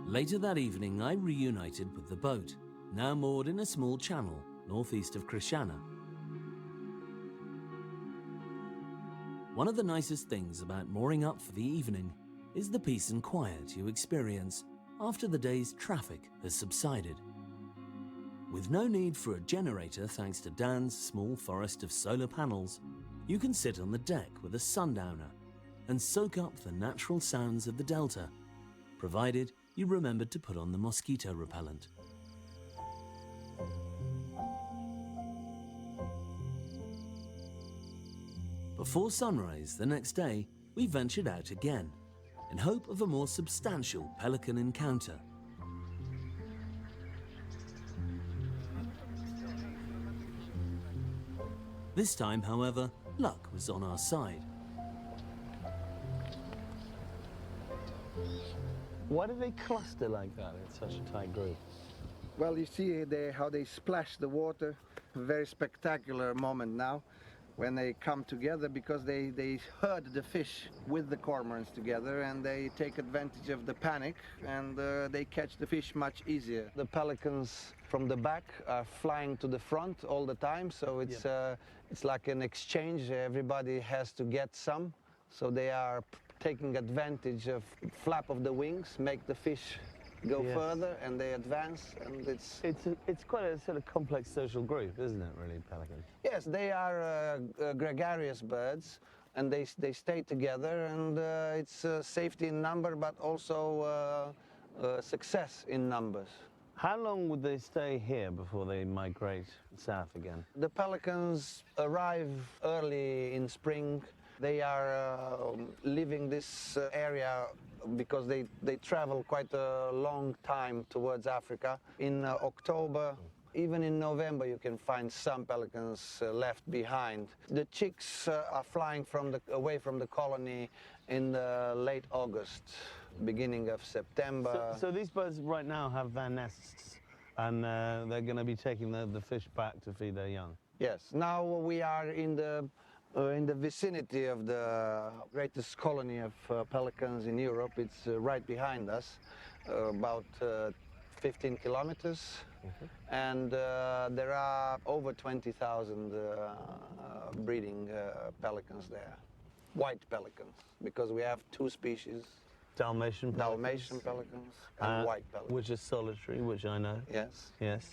Later that evening, I reunited with the boat, now moored in a small channel northeast of Crișana. One of the nicest things about mooring up for the evening is the peace and quiet you experience after the day's traffic has subsided. With no need for a generator thanks to Dan's small forest of solar panels, you can sit on the deck with a sundowner and soak up the natural sounds of the delta, provided you remembered to put on the mosquito repellent. Before sunrise the next day, we ventured out again, in hope of a more substantial pelican encounter. This time, however, luck was on our side. Why do they cluster like that in such a tight group? Well, you see how they splash the water. A very spectacular moment now when they come together, because they herd the fish with the cormorants together, and they take advantage of the panic, and they catch the fish much easier. The pelicans from the back are flying to the front all the time, so it's like an exchange. Everybody has to get some, so they are taking advantage of flap of the wings, make the fish go further, and they advance, and it's quite a sort of complex social group, isn't it, really, pelicans? Yes, they are gregarious birds, and they stay together, and it's safety in number, but also success in numbers. How long would they stay here before they migrate south again? The pelicans arrive early in spring. They are leaving this area because they travel quite a long time towards Africa. In October, even in November, you can find some pelicans left behind. The chicks are flying away from the colony in late August, beginning of September. So these birds right now have their nests, and they're going to be taking the fish back to feed their young? Yes. Now we are in the vicinity of the greatest colony of pelicans in Europe. It's right behind us, about 15 kilometers, and there are over 20,000 breeding pelicans there. White pelicans, because we have two species. Dalmatian pelicans and white pelicans. Which is solitary, which I know. Yes. Yes.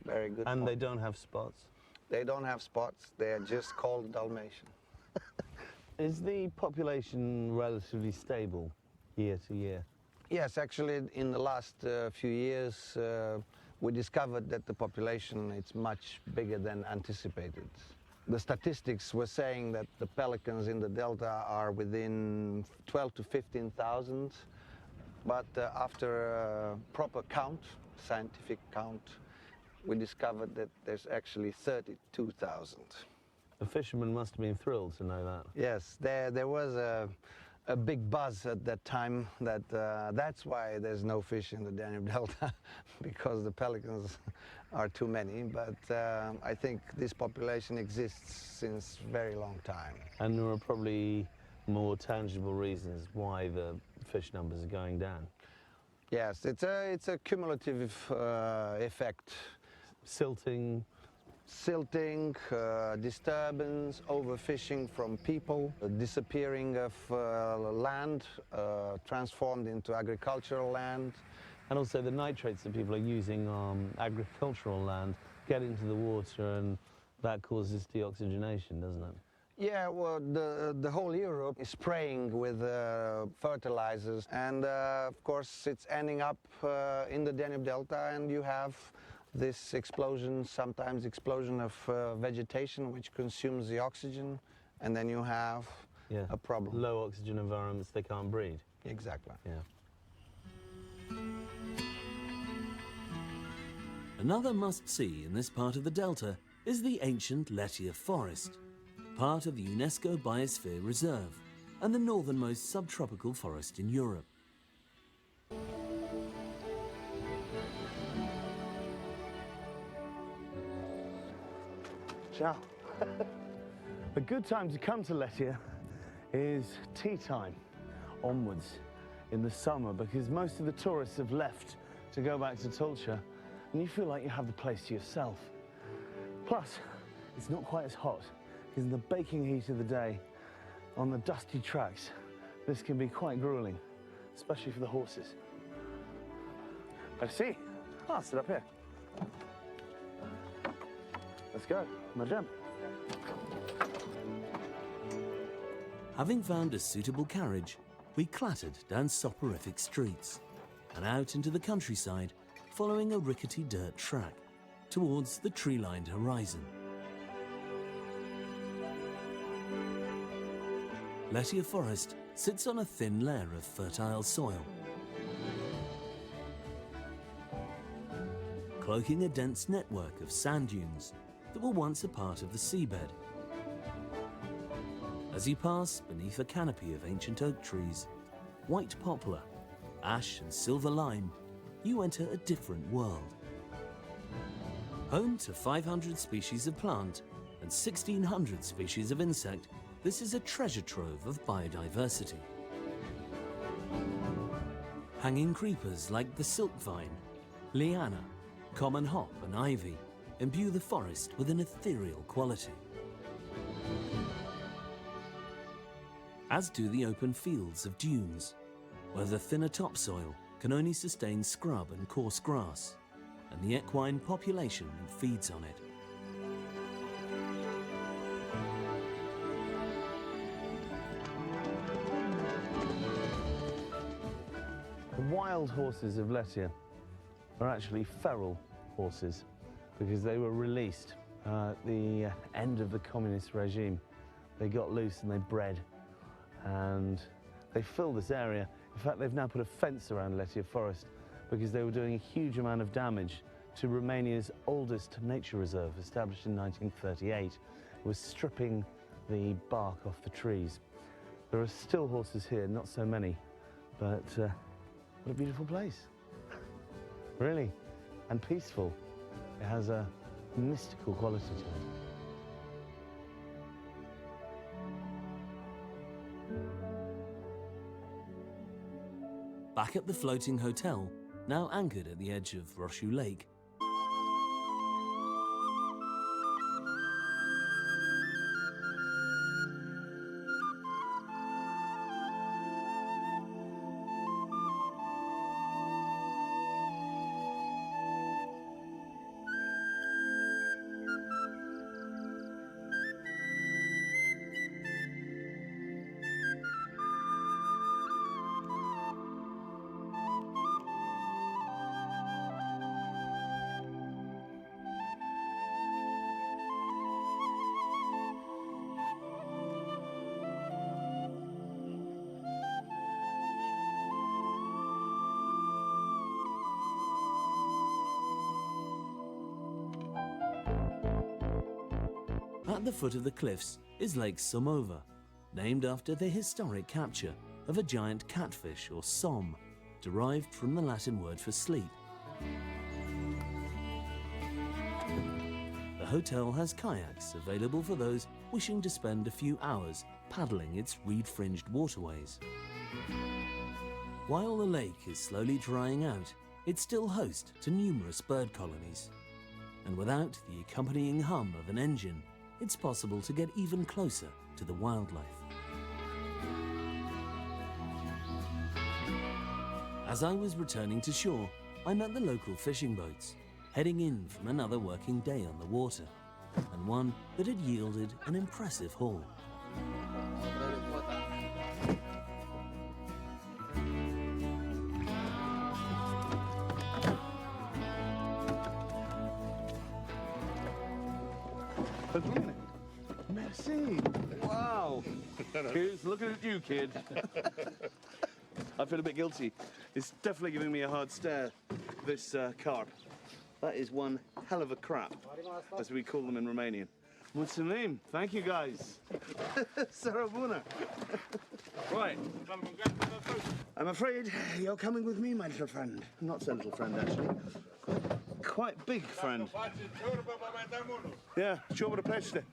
Very good. And they don't have spots? They don't have spots. They are just called Dalmatian. Is the population relatively stable year to year? Yes, actually, in the last few years, we discovered that the population is much bigger than anticipated. The statistics were saying that the pelicans in the delta are within 12 to 15,000, but after a proper count, scientific count, we discovered that there's actually 32,000. The fishermen must have been thrilled to know that. Yes, there was a big buzz at that time that that's why there's no fish in the Danube Delta, because the pelicans are too many. But I think this population exists since a very long time. And there are probably more tangible reasons why the fish numbers are going down. Yes, it's a cumulative effect. Silting, disturbance, overfishing from people, disappearing of land, transformed into agricultural land. And also the nitrates that people are using on agricultural land get into the water, and that causes deoxygenation, doesn't it? Yeah, well, the whole Europe is spraying with fertilizers, and of course it's ending up in the Danube Delta, and you have this explosion, sometimes explosion of vegetation which consumes the oxygen, and then you have a problem. Low oxygen environments, they can't breed. Exactly. Yeah. Another must-see in this part of the delta is the ancient Letia forest, part of the UNESCO Biosphere Reserve and the northernmost subtropical forest in Europe. Ciao. A good time to come to Letia is tea time onwards. in the summer because most of the tourists have left to go back to Tulcea, and you feel like you have the place to yourself. Plus, it's not quite as hot because in the baking heat of the day, on the dusty tracks, this can be quite grueling, especially for the horses. Merci. I'll sit up here. Let's go, madame. Having found a suitable carriage, we clattered down soporific streets and out into the countryside, following a rickety dirt track towards the tree-lined horizon. Letia Forest sits on a thin layer of fertile soil, cloaking a dense network of sand dunes that were once a part of the seabed. As you pass beneath a canopy of ancient oak trees, white poplar, ash and silver lime, you enter a different world. Home to 500 species of plant and 1,600 species of insect, this is a treasure trove of biodiversity. Hanging creepers like the silk vine, liana, common hop and ivy imbue the forest with an ethereal quality. As do the open fields of dunes, where the thinner topsoil can only sustain scrub and coarse grass, and the equine population that feeds on it. The wild horses of Letia are actually feral horses because they were released at the end of the communist regime. They got loose and they bred, and they fill this area. In fact, they've now put a fence around Letia Forest because they were doing a huge amount of damage to Romania's oldest nature reserve, established in 1938. It was stripping the bark off the trees. There are still horses here, not so many, but what a beautiful place. Really, and peaceful. It has a mystical quality to it. Back at the floating hotel, now anchored at the edge of Roșu Lake, at the foot of the cliffs is Lake Somova, named after the historic capture of a giant catfish or som, derived from the Latin word for sleep. The hotel has kayaks available for those wishing to spend a few hours paddling its reed-fringed waterways. While the lake is slowly drying out, it's still host to numerous bird colonies, and without the accompanying hum of an engine, it's possible to get even closer to the wildlife. As I was returning to shore, I met the local fishing boats, heading in from another working day on the water, and one that had yielded an impressive haul. Merci. Wow. Here's looking at you, kid. I feel a bit guilty. It's definitely giving me a hard stare, this carp. That is one hell of a crap, as we call them in Romanian. Mulțumim. Thank you, guys. Sarabuna. Right. I'm afraid you're coming with me, my little friend. Not so little friend, actually. Quite big friend. Yeah, ciorbă de pășește.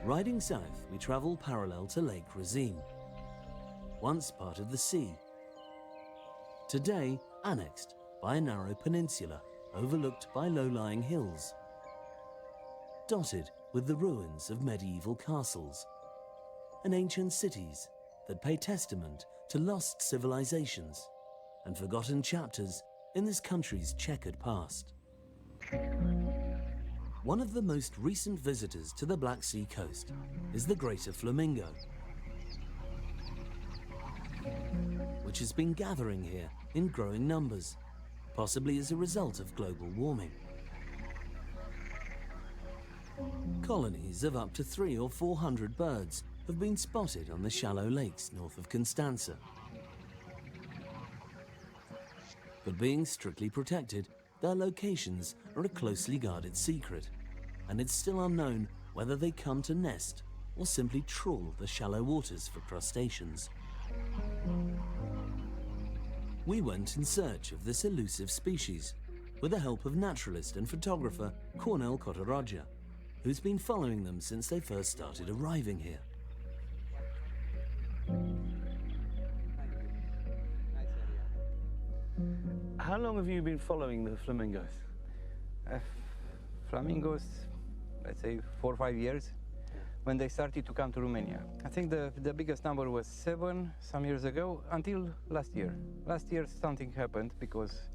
Riding south, we travel parallel to Lake Razim, once part of the sea, today annexed by a narrow peninsula overlooked by low-lying hills, dotted with the ruins of medieval castles and ancient cities that pay testament to lost civilizations and forgotten chapters in this country's checkered past. One of the most recent visitors to the Black Sea coast is the greater flamingo, which has been gathering here in growing numbers, possibly as a result of global warming. Colonies of up to 300 or 400 birds have been spotted on the shallow lakes north of Constanta. But being strictly protected, their locations are a closely guarded secret, and it's still unknown whether they come to nest or simply trawl the shallow waters for crustaceans. We went in search of this elusive species with the help of naturalist and photographer Dobrogea, who's been following them since they first started arriving here. How long have you been following the flamingos? Flamingos, let's say 4 or 5 years, when they started to come to Romania. I think the biggest number was 7 some years ago until last year. Last year something happened because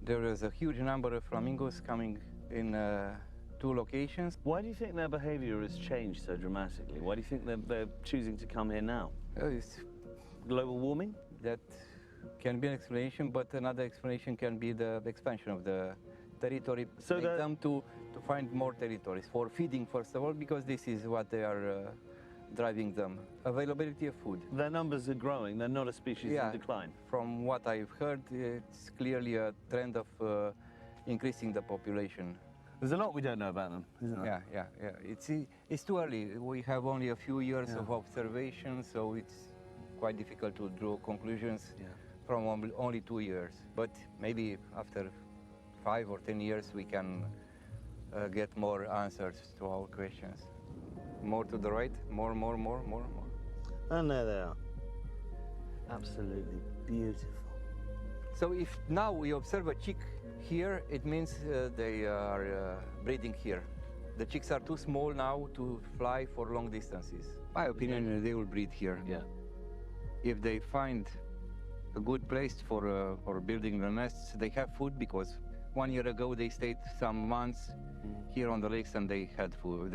there was a huge number of flamingos coming in 2 locations. Why do you think their behavior has changed so dramatically? Why do you think they're choosing to come here now? It's, Global warming? that can be an explanation, but another explanation can be the expansion of the territory. So make them to find more territories for feeding, first of all, because this is what they are driving them. Availability of food. Their numbers are growing, they're not a species in decline. From what I've heard, it's clearly a trend of increasing the population. There's a lot we don't know about them, isn't there? Yeah. It's too early. We have only a few years of observation, so it's quite difficult to draw conclusions from only 2 years. But maybe after 5 or 10 years we can get more answers to our questions. More to the right, more. And there they are. Absolutely beautiful. So if now we observe a chick here, it means they are breeding here. The chicks are too small now to fly for long distances. My opinion, they will breed here. Yeah. If they find a good place for building the nests, they have food, because 1 year ago they stayed some months here on the lakes and they had food.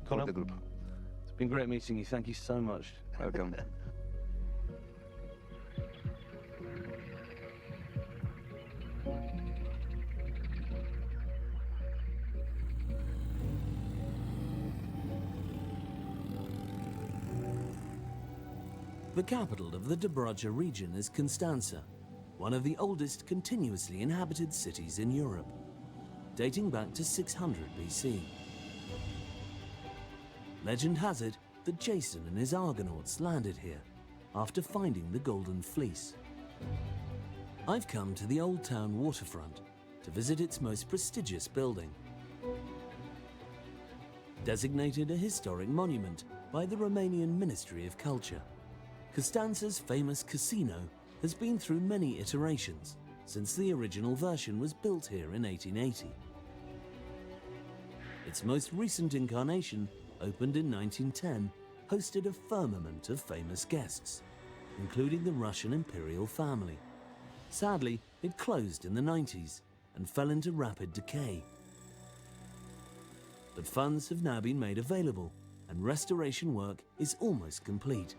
For the group. It's been great meeting you. Thank you so much. Welcome. The capital of the Dobrogea region is Constanta, one of the oldest continuously inhabited cities in Europe, dating back to 600 BC. Legend has it that Jason and his Argonauts landed here after finding the Golden Fleece. I've come to the Old Town waterfront to visit its most prestigious building. Designated a historic monument by the Romanian Ministry of Culture, Constanta's famous casino has been through many iterations since the original version was built here in 1880. Its most recent incarnation, opened in 1910, hosted a firmament of famous guests, including the Russian imperial family. Sadly, it closed in the 90s and fell into rapid decay. But funds have now been made available and restoration work is almost complete.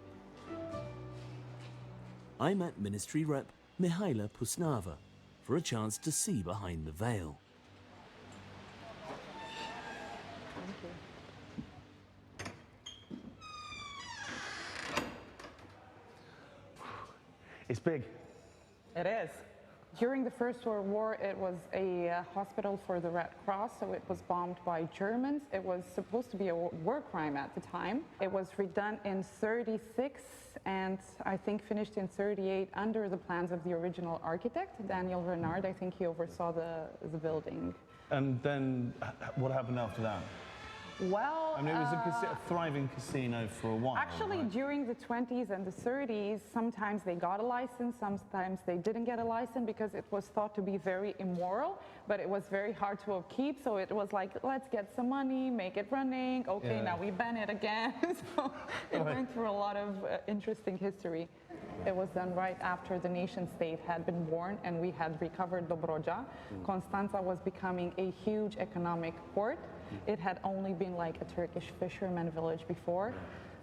I met Ministry Rep Mihaela Pusnava for a chance to see behind the veil. It's big. It is. During the First World War, it was a hospital for the Red Cross, so it was bombed by Germans. It was supposed to be a war crime at the time. It was redone in '36 and I think finished in '38 under the plans of the original architect, Daniel Renard. I think he oversaw the building. And then what happened after that? Well, I mean, it was a thriving casino for a while. actually, right? during the 20s and the 30s, sometimes they got a license, sometimes they didn't get a license because it was thought to be very immoral, but it was very hard to upkeep. So it was like, let's get some money, make it running. Okay, now we ban it again. So it went through a lot of interesting history. It was done right after the nation state had been born and we had recovered Dobrogea. Constanta was becoming a huge economic port. It had only been like a Turkish fisherman village before.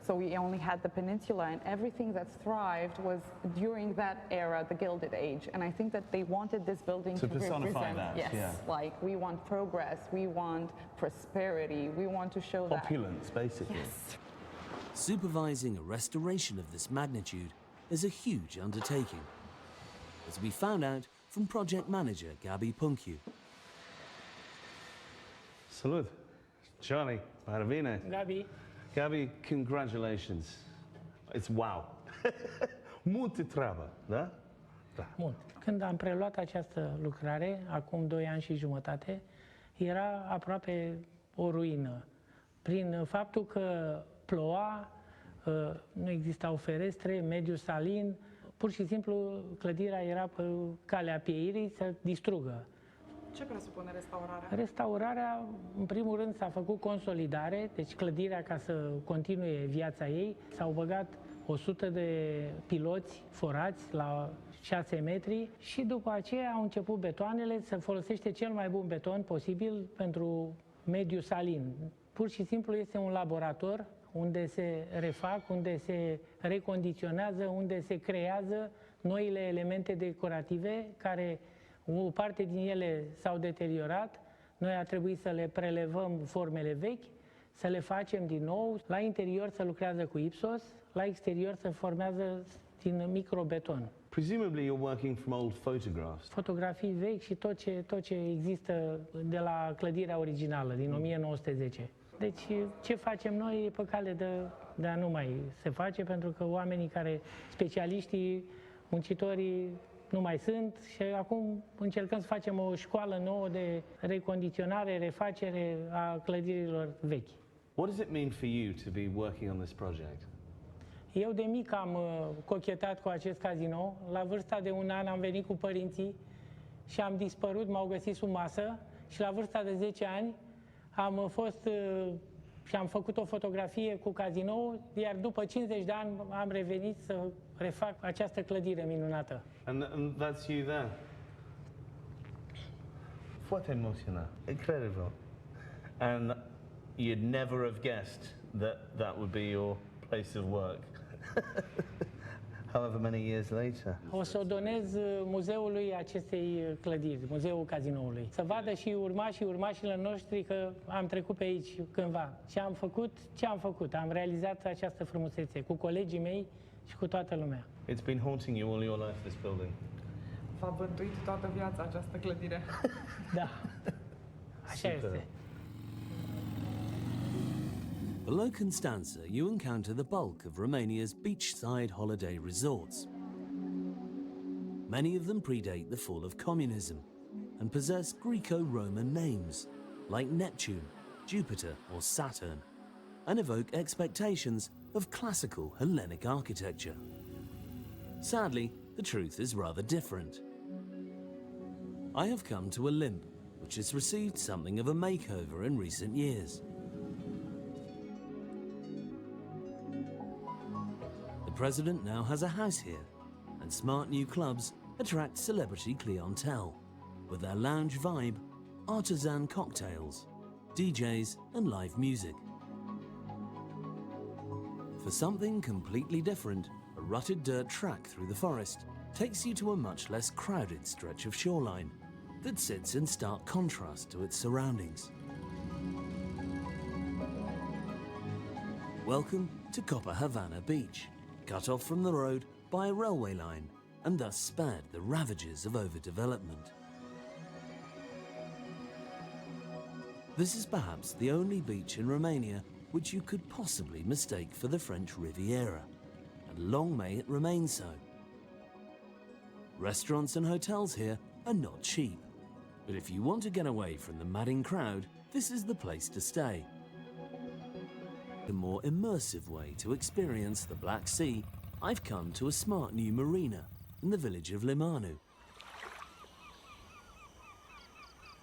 So we only had the peninsula, and everything that thrived was during that era, the Gilded Age. And I think that they wanted this building to personify represent, that, yes, yeah. like we want progress, we want prosperity, we want to show Opulence, basically. Yes. Supervising a restoration of this magnitude is a huge undertaking, as we found out from project manager Gabi Punchiu. Salut. Charlie, parabéns. Gabi, congratulations. It's wow. Multă treabă, da? Da. Mult. Când am preluat această lucrare, acum 2 ani și jumătate, era aproape o ruină. Prin faptul că ploua, nu existau ferestre, mediu salin, pur și simplu clădirea era pe calea pieirii să distrugă. Ce presupune restaurarea? Restaurarea, în primul rând, s-a făcut consolidare, deci clădirea, ca să continue viața ei, s-au băgat 100 de piloți forați la 6 metri și după aceea au început betoanele, se folosește cel mai bun beton posibil pentru mediul salin. Pur și simplu este un laborator unde se refac, unde se recondiționează, unde se creează noile elemente decorative care o parte din ele s-au deteriorat, noi a trebuit să le prelevăm formele vechi, să le facem din nou. La interior se lucrează cu ipsos, la exterior se formează din microbeton. Presumably you're working from old photographs. Fotografii vechi și tot ce există de la clădirea originală, din 1910. Deci ce facem noi e pe cale de a nu mai se face, pentru că oamenii care, specialiștii, muncitorii, nu mai sunt și acum încercăm să facem o școală nouă de recondiționare, refacere a clădirilor vechi. What does it mean for you to be working on this project? Eu de mic am cochetat cu acest casino. La vârsta de 1 an am venit cu părinții și am dispărut, m-au găsit sub masă și la vârsta de 10 ani am fost și am făcut o fotografie cu casinoul, iar după 50 de ani am revenit să refac această clădire minunată. And that's you there. Foarte emoționat. Incredibil. And you'd never have guessed that would be your place of work. However many years later. O să o donez muzeului acestei clădiri, muzeul cazinoului. Să vadă și urmașilor noștri că am trecut pe aici cândva. Și am făcut ce am făcut. Am realizat această frumusețe cu colegii mei și cu toată lumea. It's been haunting you all your life, this building. V-a bântuit toată viața această clădire. Da. Așa este. Below Constanța, you encounter the bulk of Romania's beachside holiday resorts. Many of them predate the fall of communism and possess Greco-Roman names like Neptune, Jupiter or Saturn, and evoke expectations of classical Hellenic architecture. Sadly, the truth is rather different. I have come to a limp which has received something of a makeover in recent years. The president now has a house here, and smart new clubs attract celebrity clientele with their lounge vibe, artisan cocktails, DJs and live music. For something completely different, a rutted dirt track through the forest takes you to a much less crowded stretch of shoreline that sits in stark contrast to its surroundings. Welcome to Copa Havana Beach, cut off from the road by a railway line and thus spared the ravages of overdevelopment. This is perhaps the only beach in Romania which you could possibly mistake for the French Riviera, and long may it remain so. Restaurants and hotels here are not cheap, but if you want to get away from the madding crowd, this is the place to stay. A more immersive way to experience the Black Sea, I've come to a smart new marina in the village of Limanu,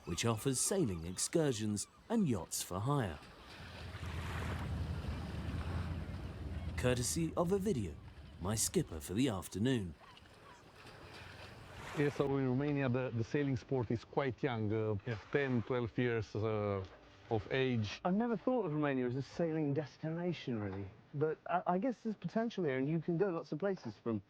which offers sailing excursions and yachts for hire. Courtesy of a video, my skipper for the afternoon. Yeah, so in Romania the sailing sport is quite young, 10, 12 years of age. I've never thought of Romania as a sailing destination, really. But I guess there's potential here, and you can go lots of places from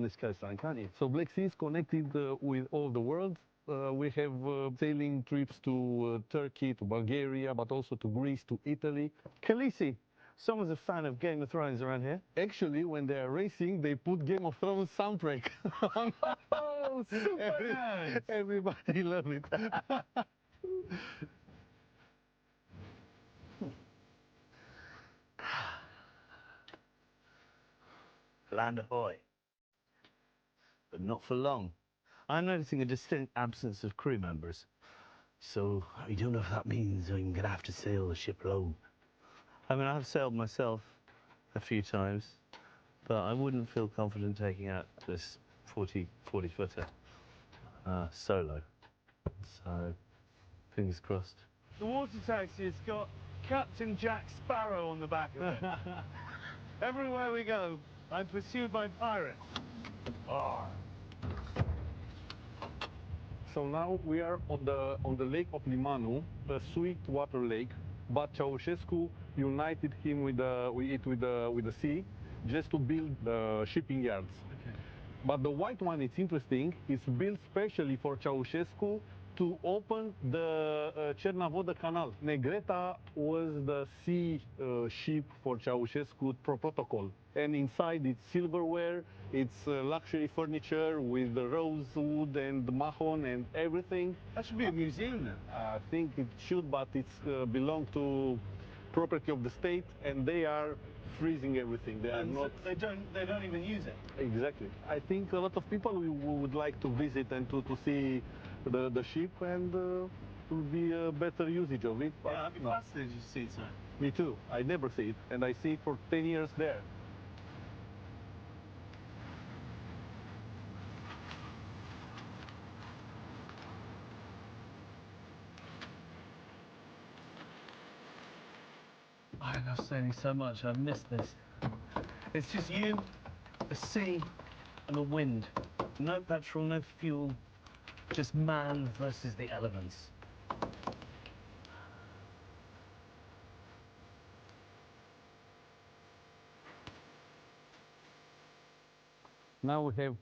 this coastline, can't you? So Black Sea is connected with all the world. We have sailing trips to Turkey, to Bulgaria, but also to Greece, to Italy. Khaleesi, someone's a fan of Game of Thrones around here. Actually, when they are racing, they put Game of Thrones soundtrack on. Oh, super nice. Everybody loves it. Land ahoy. But not for long. I'm noticing a distinct absence of crew members. So I don't know if that means I'm going to have to sail the ship alone. I mean, I've sailed myself a few times, but I wouldn't feel confident taking out this 40-footer solo. So, fingers crossed. The water taxi has got Captain Jack Sparrow on the back of it. Everywhere we go, I'm pursued by pirates. Arr. So now we are on the lake of Limanu, a sweet water lake. But Ceausescu united him with the sea just to build the shipping yards. Okay. But the white one, it's interesting, is built specially for Ceausescu to open the Cernavoda Canal. Negreta was the sea ship for Ceausescu protocol. And inside it's silverware, it's luxury furniture with the rosewood and mahon and everything. That should be a museum then. I think it should, but it's belong to property of the state, and they are freezing everything. They are not. They don't even use it. Exactly. I think a lot of people would like to visit and to see the ship, and it would be a better usage of it. But Yeah, I'd be fascinated to see it, sir. me too. I never see it, and I see it for 10 years there. I love sailing so much. I've missed this. It's just you, the sea, and the wind. No petrol, no fuel. Just man versus the elements. Now we have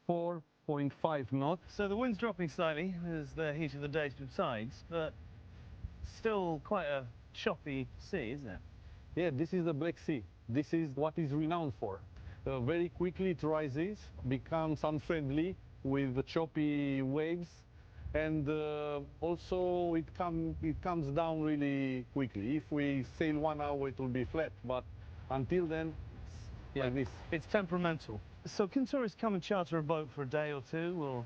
4.5 knots. So the wind's dropping slightly as the heat of the day subsides, but still quite a choppy sea, isn't it? Yeah, this is the Black Sea. This is what is renowned for. Very quickly it rises, becomes unfriendly with the choppy waves, and also it comes down really quickly. If we sail 1 hour, it will be flat, but until then, Yeah, like this. It's temperamental. So can tourists come and charter a boat for a day or two, or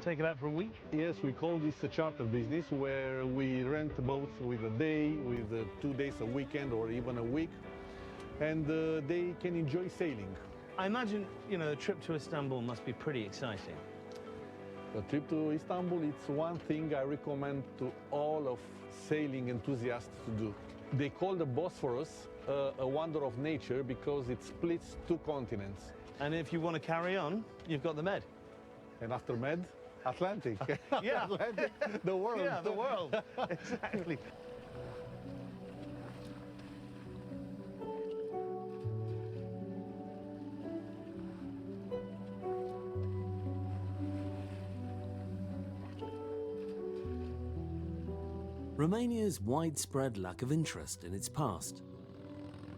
take it out for a week? Yes, we call this a charter business, where we rent boats with a day, with 2 days, a weekend, or even a week, and they can enjoy sailing. I imagine, you know, a trip to Istanbul must be pretty exciting. A trip to Istanbul, it's one thing I recommend to all of sailing enthusiasts to do. They call the Bosphorus a wonder of nature because it splits 2 continents. And if you want to carry on, you've got the Med. And after Med, Atlantic. Yeah. Atlantic, the world. Yeah, the world. Exactly. Romania's widespread lack of interest in its past,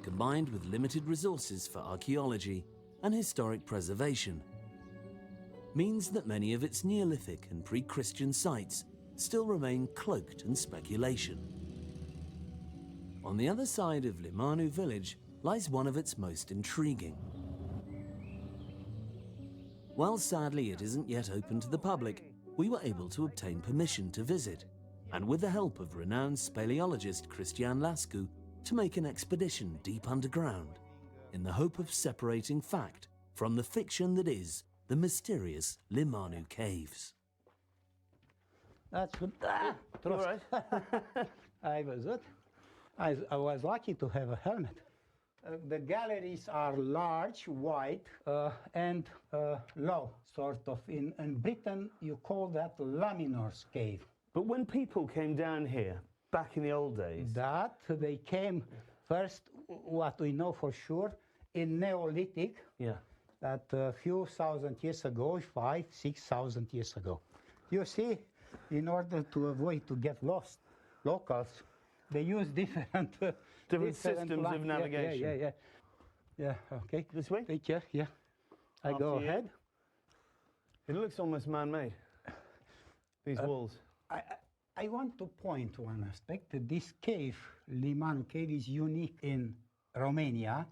combined with limited resources for archaeology and historic preservation, means that many of its Neolithic and pre-Christian sites still remain cloaked in speculation. On the other side of Limanu village lies one of its most intriguing. While sadly it isn't yet open to the public, we were able to obtain permission to visit, and with the help of renowned speleologist Cristian Lascu, to make an expedition deep underground in the hope of separating fact from the fiction that is the mysterious Limanu Caves. That's good. Ah, All right. I was good. I was lucky to have a helmet. The galleries are large, wide, and low, sort of. In Britain, you call that Laminor's cave. But when people came down here, back in the old days... That they came first, what we know for sure, in Neolithic, Yeah. that a few thousand years ago, 5,000-6,000 years ago. You see, in order to avoid to get lost, locals, they use different systems of navigation. Yeah, okay. This way? Take care, yeah. I After go you. ahead. It looks almost man-made, these walls. I want to point to one aspect. This cave, Limanu Cave, is unique in Romania,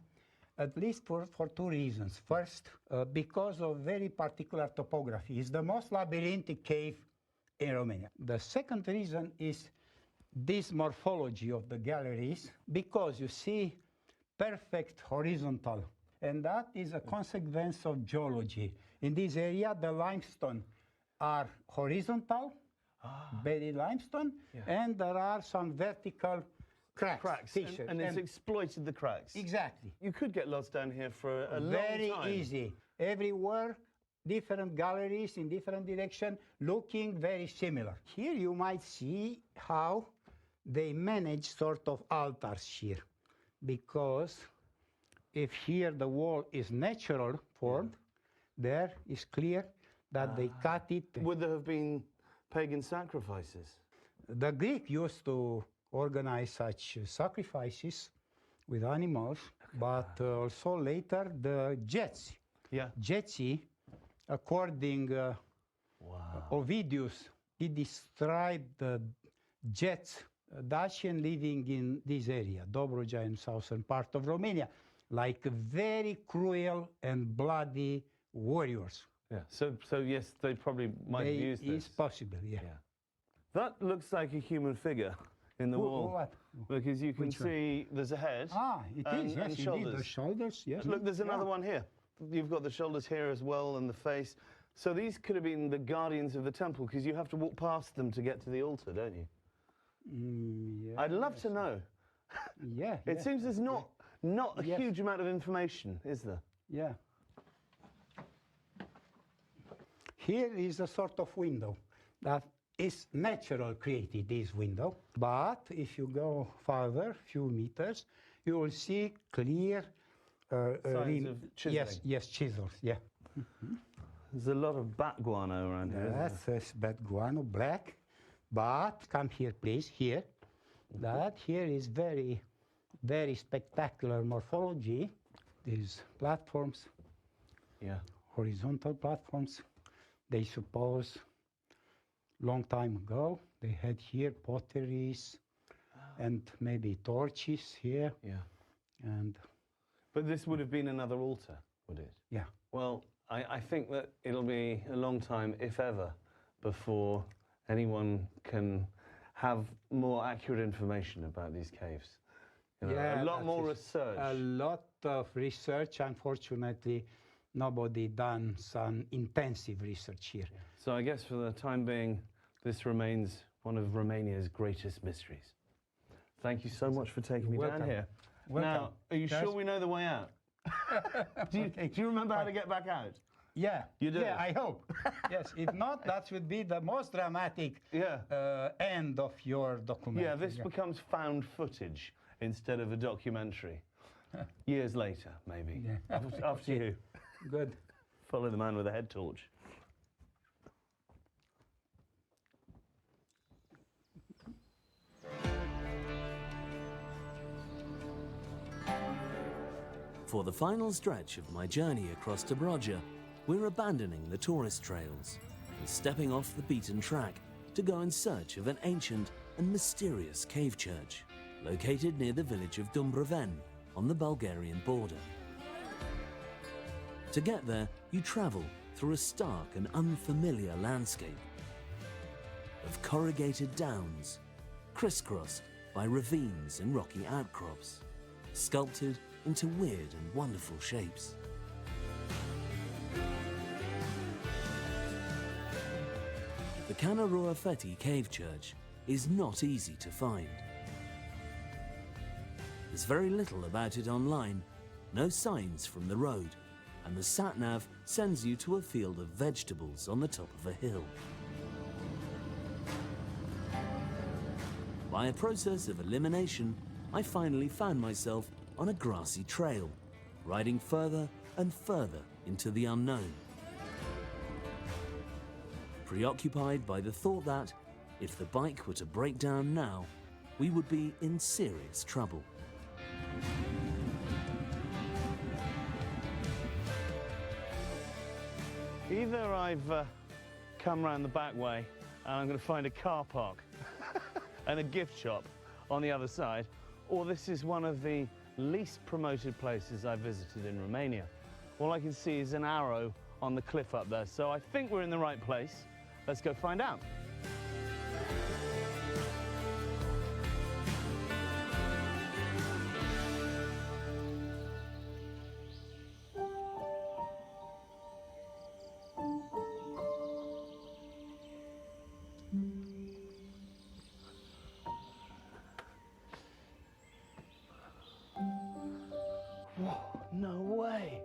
at least for two reasons. First, because of very particular topography. It's the most labyrinthic cave in Romania. The second reason is this morphology of the galleries, because you see perfect horizontal, and that is a consequence of geology. In this area, the limestone are horizontal, buried limestone, and there are some vertical cracks. Fissures. And it's exploited the cracks. Exactly. You could get lost down here for a long Very time. easy. Everywhere, different galleries in different direction, looking very similar. Here you might see how they manage sort of altars here, because if here the wall is natural formed, there is clear that they cut it. Would there have been pagan sacrifices? The Greek used to organize such sacrifices with animals, but also later the jets. Yeah. Jetsi, according Ovidius, he described the jets, Dacian living in this area, Dobrogea in southern part of Romania, like very cruel and bloody warriors. Yeah. So yes, they probably might have used this. It's possible, yeah. That looks like a human figure in the wall. What? Because you can Which one? see there's a head. It and, is, yes, and indeed, shoulders. the shoulders, yes. Look, there's another one here. You've got the shoulders here as well and the face. So these could have been the guardians of the temple, because you have to walk past them to get to the altar, don't you? Yeah, I'd love to know. Yeah. It seems there's not a Yes. huge amount of information, is there? Yeah. Here is a sort of window that is natural created, this window. But if you go further, few meters, you will see clear Signs of chiseling. Yes, chisels, yeah. There's a lot of bat guano around here. That's bad guano, black. But come here, please, here. That here is very, very spectacular morphology. These platforms, horizontal platforms, they suppose long time ago they had here potteries and maybe torches here. But this would have been another altar, would it? Yeah. Well, I think that it'll be a long time, if ever, before anyone can have more accurate information about these caves. You know, a lot more research. A lot of research. Unfortunately, nobody done some intensive research here. So I guess for the time being, this remains one of Romania's greatest mysteries. Thank you so much for taking me down here. Welcome. Now, are you sure we know the way out? do you remember how to get back out? Yeah. You do? Yeah, I hope. Yes, if not, that would be the most dramatic end of your documentary. Yeah, this becomes found footage instead of a documentary. Years later, maybe. Yeah. After you. Good. Follow the man with a head torch. For the final stretch of my journey across Dobrogea, we're abandoning the tourist trails and stepping off the beaten track to go in search of an ancient and mysterious cave church located near the village of Dobrogea on the Bulgarian border. To get there, you travel through a stark and unfamiliar landscape of corrugated downs, crisscrossed by ravines and rocky outcrops, sculpted into weird and wonderful shapes. The Canaraua Feti cave church is not easy to find. There's very little about it online, no signs from the road, and the sat-nav sends you to a field of vegetables on the top of a hill. By a process of elimination, I finally found myself on a grassy trail, riding further and further into the unknown. Preoccupied by the thought that, if the bike were to break down now, we would be in serious trouble. Either I've come round the back way and I'm going to find a car park and a gift shop on the other side, or this is one of the least promoted places I've visited in Romania. All I can see is an arrow on the cliff up there, so I think we're in the right place. Let's go find out. Whoa, no way!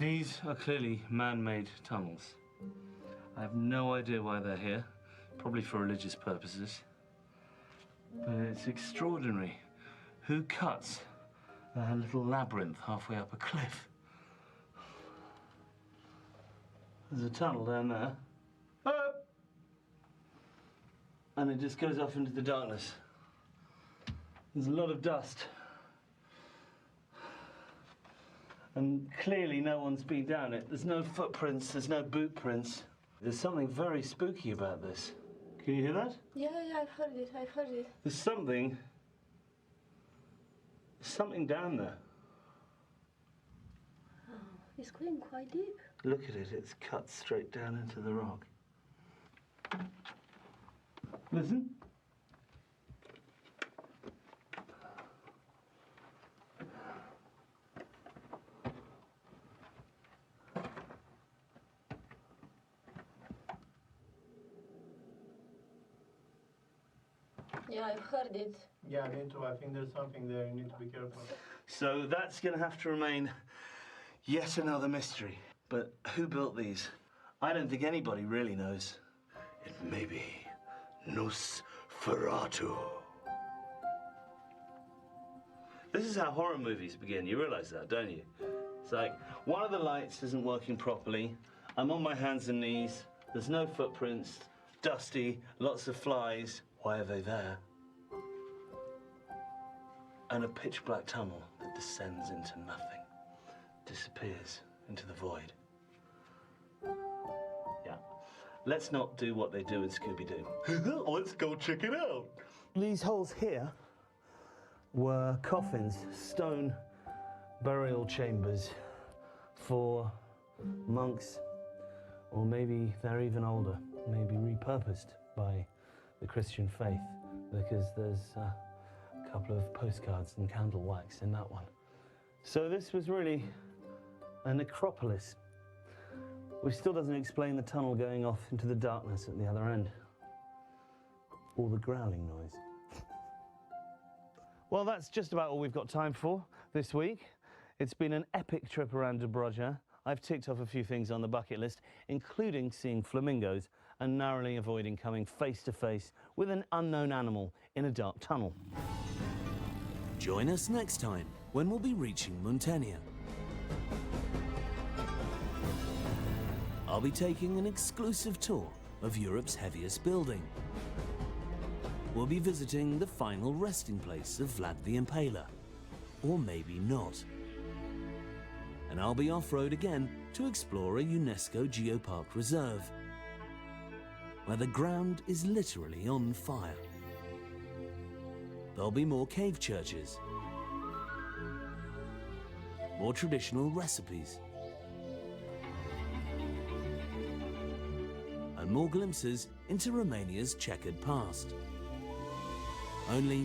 These are clearly man-made tunnels. I have no idea why they're here, probably for religious purposes. But it's extraordinary. Who cuts a little labyrinth halfway up a cliff? There's a tunnel down there. Oh! And it just goes off into the darkness. There's a lot of dust. And clearly no one's been down it. There's no footprints, there's no boot prints. There's something very spooky about this. Can you hear that? Yeah, I've heard it. There's something down there. Oh, it's going quite deep. Look at it, it's cut straight down into the rock. Listen. Yeah, I've heard it. Yeah, me too. I think there's something there. You need to be careful. So that's going to have to remain yet another mystery. But who built these? I don't think anybody really knows. It may be Nosferatu. This is how horror movies begin. You realize that, don't you? It's like, one of the lights isn't working properly. I'm on my hands and knees. There's no footprints. Dusty, lots of flies. Why are they there? And a pitch black tunnel that descends into nothing, disappears into the void. Yeah, let's not do what they do in Scooby-Doo. Let's go check it out. These holes here were coffins, stone burial chambers for monks, or maybe they're even older, maybe repurposed by the Christian faith, because there's a couple of postcards and candle wax in that one. So this was really a necropolis, which still doesn't explain the tunnel going off into the darkness at the other end, or the growling noise. Well, that's just about all we've got time for this week. It's been an epic trip around Dobrogea. I've ticked off a few things on the bucket list, including seeing flamingos and narrowly avoiding coming face to face with an unknown animal in a dark tunnel. Join us next time when we'll be reaching Muntenia. I'll be taking an exclusive tour of Europe's heaviest building. We'll be visiting the final resting place of Vlad the Impaler, or maybe not. And I'll be off-road again to explore a UNESCO Geopark reserve, where the ground is literally on fire. There'll be more cave churches, more traditional recipes, and more glimpses into Romania's checkered past. Only